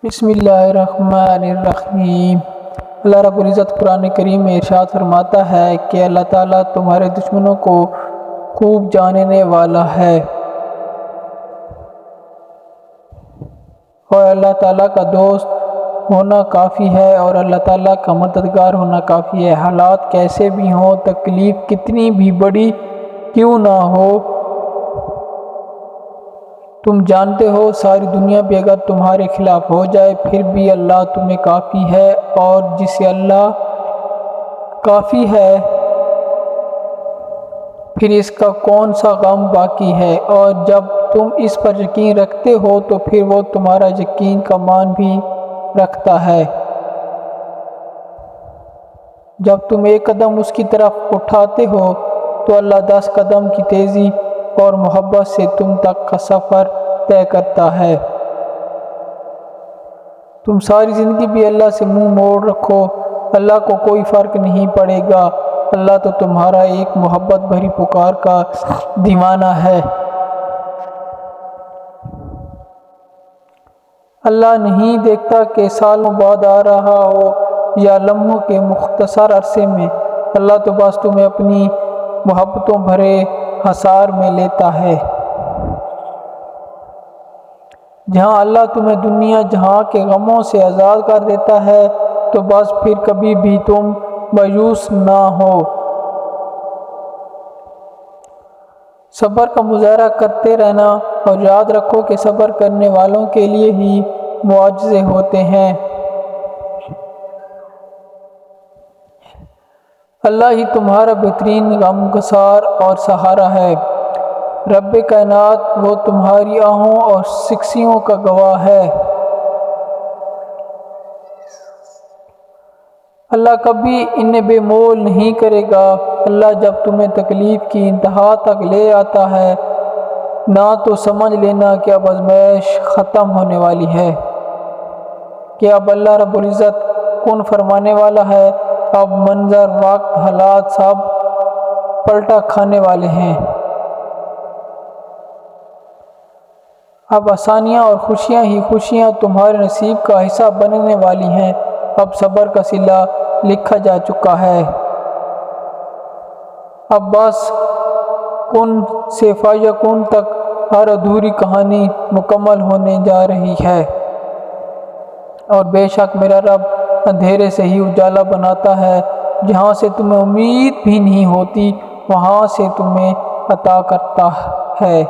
بسم اللہ الرحمن الرحیم۔ اللہ رب العزت قرآن کریم میں ارشاد فرماتا ہے کہ اللہ تعالیٰ تمہارے دشمنوں کو خوب جاننے والا ہے اور اللہ تعالیٰ کا دوست ہونا کافی ہے اور اللہ تعالیٰ کا مددگار ہونا کافی ہے۔ حالات کیسے بھی ہوں، تکلیف کتنی بھی بڑی کیوں نہ ہو، تم جانتے ہو ساری دنیا بھی اگر تمہارے خلاف ہو جائے پھر بھی اللہ تمہیں کافی ہے، اور جسے اللہ کافی ہے پھر اس کا کون سا غم باقی ہے، اور جب تم اس پر یقین رکھتے ہو تو پھر وہ تمہارا یقین کا مان بھی رکھتا ہے۔ جب تم ایک قدم اس کی طرف اٹھاتے ہو تو اللہ 10 قدم کی تیزی اور محبت سے تم تک کا سفر طے کرتا ہے۔ تم ساری زندگی بھی اللہ سے منہ موڑ رکھو، اللہ کو کوئی فرق نہیں پڑے گا، اللہ تو تمہارا ایک محبت بھری پکار کا دیوانہ ہے۔ اللہ نہیں دیکھتا کہ سالوں بعد آ رہا ہو یا لمحوں کے مختصر عرصے میں، اللہ تو بس تمہیں اپنی محبتوں بھرے حصار میں لیتا ہے۔ جہاں اللہ تمہیں دنیا جہاں کے غموں سے آزاد کر دیتا ہے تو بس پھر کبھی بھی تم مایوس نہ ہو، صبر کا مظاہرہ کرتے رہنا، اور یاد رکھو کہ صبر کرنے والوں کے لیے ہی معجزے ہوتے ہیں۔ اللہ ہی تمہارا بہترین غمگسار اور سہارا ہے۔ رب کائنات وہ تمہاری آہوں اور سکسیوں کا گواہ ہے۔ اللہ کبھی انہیں بے مول نہیں کرے گا۔ اللہ جب تمہیں تکلیف کی انتہا تک لے آتا ہے نہ تو سمجھ لینا کہ اب آزمائش ختم ہونے والی ہے، کہ اب اللہ رب العزت کن فرمانے والا ہے، اب منظر وقت حالات سب پلٹا کھانے والے ہیں، اب آسانیاں اور خوشیاں ہی خوشیاں تمہارے نصیب کا حصہ بننے والی ہیں، اب صبر کا صلہ لکھا جا چکا ہے، اب بس کن سے فیکون تک ہر ادھوری کہانی مکمل ہونے جا رہی ہے، اور بے شک میرا رب اندھیرے سے ہی اجالا بناتا ہے، جہاں سے تمہیں امید بھی نہیں ہوتی وہاں سے تمہیں عطا کرتا ہے۔